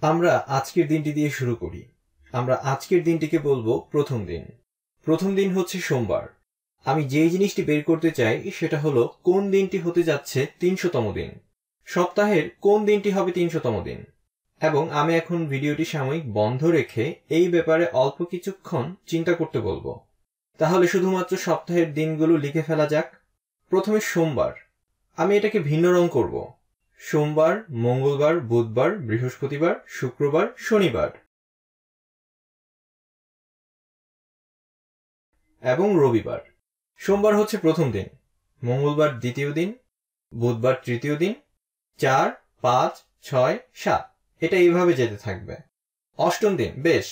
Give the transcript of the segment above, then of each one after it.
আমরা আজকের দিনটি দিয়ে শুরু করি। আমরা আজকের দিনটিকে বলবো প্রথম দিন। প্রথম দিন হচ্ছে সোমবার। আমি যেই জিনিসটি বের করতে চাই সেটা হলো কোন দিনটি হতে যাচ্ছে ৩০০তম দিন। সপ্তাহের কোন দিনটি হবে ৩০০তম দিন। এবং আমি এখন ভিডিওটি সাময়িক বন্ধ রেখে এই ব্যাপারে অল্প কিছুক্ষণ চিন্তা করতে বলবো। তাহলে শুধুমাত্র সপ্তাহের দিনগুলো লিখে ফেলা যাক। প্রথমে সোমবার। আমি এটাকে ভিন্ন রং করব। সোমবার, মঙ্গলবার, বুধবার, বৃহস্পতিবার, শুক্রবার, শনিবার এবং রবিবার। সোমবার হচ্ছে প্রথম দিন, মঙ্গলবার দ্বিতীয় দিন, বুধবার তৃতীয় দিন, 4, 5, 6, 7 এটা এইভাবে যেতে থাকবে। অষ্টম দিন, বেশ,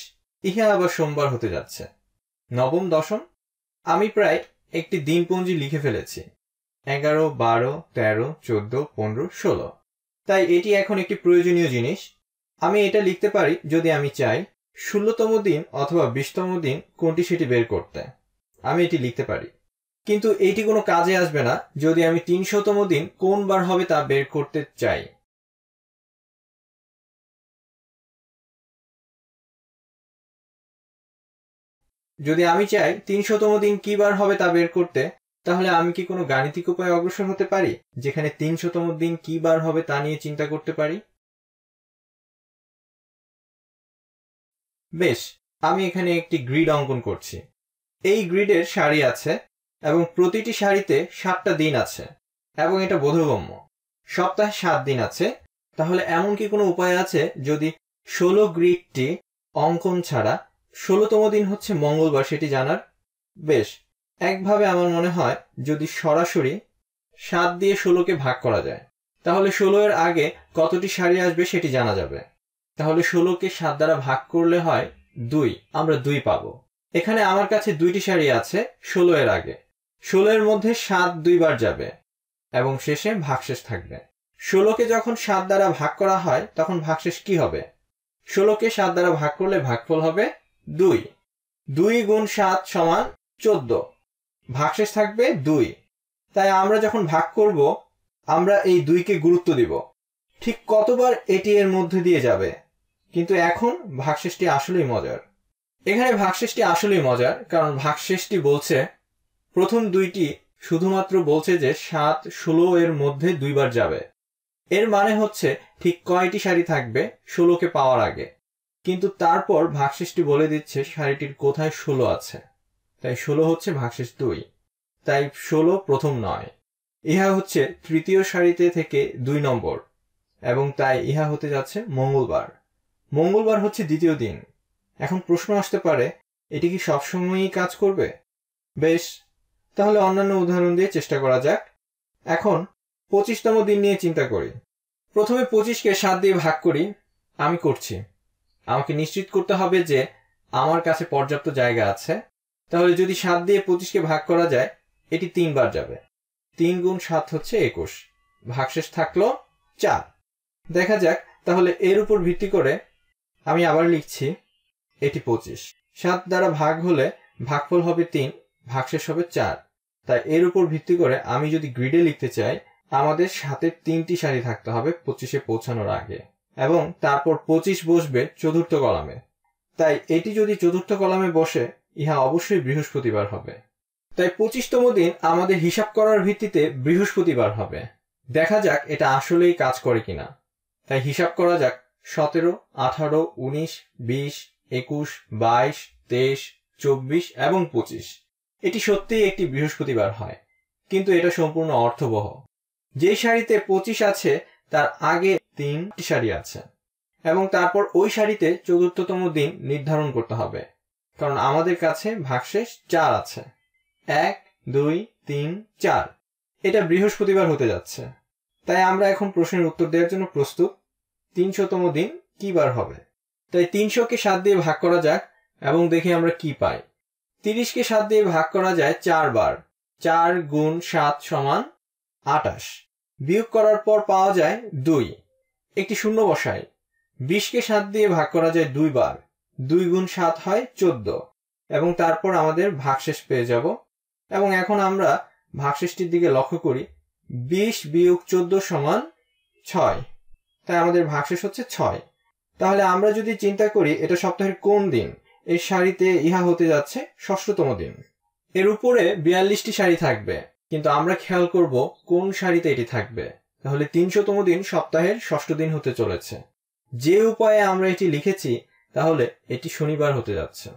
ইহা আবার সোমবার হতে যাচ্ছে। নবম, দশম। আমি প্রায় একটি দিনপঞ্জি লিখে ফেলেছি। 11, 12, 13, 14, 15, 16। তাই এটি এখন একটি প্রয়োজনীয় জিনিস। আমি এটা লিখতে পারি যদি আমি চাই 16তম দিন অথবা 20তম দিন কোনটি সেটি বের করতে। আমি এটি লিখতে পারি, কিন্তু এটি কোনো কাজে আসবে না যদি আমি ৩০০তম দিন কোন বার হবে তা বের করতে চাই। যদি আমি চাই ৩০০তম দিন কি বার হবে তা বের করতে, তাহলে আমি কি কোনো গাণিতিক উপায়ে অগ্রসর হতে পারি যেখানে ৩০০তম দিন কি বার হবে তা নিয়ে চিন্তা করতে পারি? বেশ, আমি এখানে একটি গ্রিড অঙ্কন করছি। এই গ্রিডের সারি আছে এবং প্রতিটি সারিতে 7টা দিন আছে এবং এটা বোধগম্য। সপ্তাহে 7 দিন আছে। তাহলে এমন কি কোনো উপায় আছে যদি 16 গ্রিডটি অঙ্কন ছাড়া 16তম দিন হচ্ছে মঙ্গলবার সেটি জানার? বেশ, একভাবে আমার মনে হয় যদি সরাসরি 7 দিয়ে 16কে ভাগ করা যায়, তাহলে 16 এর আগে কতটি সারি আসবে সেটি জানা যাবে। তাহলে 16কে 7 দ্বারা ভাগ করলে হয় 2, আমরা 2 পাবো। এখানে আমার কাছে 2টি সারি আছে 16 এর আগে। 16 এর মধ্যে 7 2 বার যাবে এবং শেষে ভাগশেষ থাকবে। 16কে যখন 7 দ্বারা ভাগ করা হয় তখন ভাগশেষ কি হবে? 16কে 7 দ্বারা ভাগ করলে ভাগফল হবে 2। 2 গুণ 7 সমান 14। ভাগশেষ থাকবে 2। তাই আমরা যখন ভাগ করব আমরা এই 2কে গুরুত্ব দিব। ঠিক কতবার এটি এর মধ্যে দিয়ে যাবে। কিন্তু এখন ভাগশেষটি আসলেই মজার। এখানে ভাগশেষটি আসলেই মজার, কারণ ভাগশেষটি বলছে প্রথম দুইটি শুধুমাত্র বলছে যে 7 16 এর মধ্যে 2 বার যাবে। এর মানে হচ্ছে ঠিক কয়টি সারি থাকবে 16কে পাওয়ার আগে। কিন্তু তারপর ভাগশেষটি বলে দিচ্ছে সারিটির কোথায় 16 আছে। তাই 16 হচ্ছে ভাগশেষ 2। তাই 16 প্রথম নয়। ইহা হচ্ছে তৃতীয় সারিতে থেকে 2 নম্বর এবং তাই ইহা হতে যাচ্ছে মঙ্গলবার। মঙ্গলবার হচ্ছে দ্বিতীয় দিন। এখন প্রশ্ন আসতে পারে, এটি কি সবসময়ই কাজ করবে? বেশ, তাহলে অন্যান্য উদাহরণ দিয়ে চেষ্টা করা যাক। এখন 25তম দিন নিয়ে চিন্তা করি। প্রথমে 25কে 7 দিয়ে ভাগ করি। আমি করছি। আমাকে নিশ্চিত করতে হবে যে আমার কাছে পর্যাপ্ত জায়গা আছে। তাহলে যদি 7 দিয়ে 25কে ভাগ করা যায়, এটি 3 বার যাবে। 3 গুণ 7 হচ্ছে 21। ভাগশেষ থাকলো 4। দেখা যাক তাহলে এর উপর ভিত্তি করে আমি আবার লিখছি, এটি 25। 7 দ্বারা ভাগ হলে ভাগফল হবে 3, ভাগশেষ হবে 4। তাই এর উপর ভিত্তি করে আমি যদি গ্রিডে লিখতে চাই, আমাদের 7-এর 3টি সারি থাকতে হবে 25-এ পৌঁছানোর আগে এবং তারপর 25 বসবে চতুর্থ কলামে। তাই এটি যদি চতুর্থ কলামে বসে, ইহা অবশ্যই বৃহস্পতিবার হবে। তাই 25তম দিন আমাদের হিসাব করার ভিত্তিতে বৃহস্পতিবার হবে। দেখা যাক এটা আসলেই কাজ করে কিনা। তাই হিসাব করা যাক 17, 18, 19, 20, 21, 22, 23, 24 এবং 25। এটি সত্যিই একটি বৃহস্পতিবার হয়, কিন্তু এটা সম্পূর্ণ অর্থবহ। যে সারিতে 25 আছে তার আগে 3টি সারি আছে এবং তারপর ওই সারিতে চতুর্থতম দিন নির্ধারণ করতে হবে, কারণ আমাদের কাছে ভাগশেষ 4 আছে। 1, 2, 3, 4। এটা বৃহস্পতিবার হতে যাচ্ছে। তাই আমরা এখন প্রশ্নের উত্তর দেওয়ার জন্য প্রস্তুত। ৩০০তম দিন কি বার হবে? তাই 300কে 7 দিয়ে ভাগ করা যাক এবং দেখি আমরা কি পাই। 30কে 7 দিয়ে ভাগ করা যায় 4 বার। 4 গুণ 7 সমান 28। বিয়োগ করার পর পাওয়া যায় 2। একটি শূন্য বসাই। 20কে 7 দিয়ে ভাগ করা যায় 2 বার। 2 গুণ 7 হয় 14 এবং তারপর আমাদের ভাগশেষ পেয়ে যাব। এবং এখন আমরা ভাগশেষটির দিকে লক্ষ্য করি। 20 বিয়োগ 14 সমান 6। তাই আমাদের ভাগশেষ হচ্ছে 6। তাহলে আমরা যদি চিন্তা করি এটা সপ্তাহের কোন দিন, এই সারিতে ইহা হতে যাচ্ছে ষষ্ঠতম দিন। এর উপরে 42টি সারি থাকবে, কিন্তু আমরা খেয়াল করব কোন সারিতে এটি থাকবে। তাহলে 300তম দিন সপ্তাহের ষষ্ঠ দিন হতে চলেছে। যে উপায়ে আমরা এটি লিখেছি তাহলে এটি শনিবার হতে যাচ্ছে।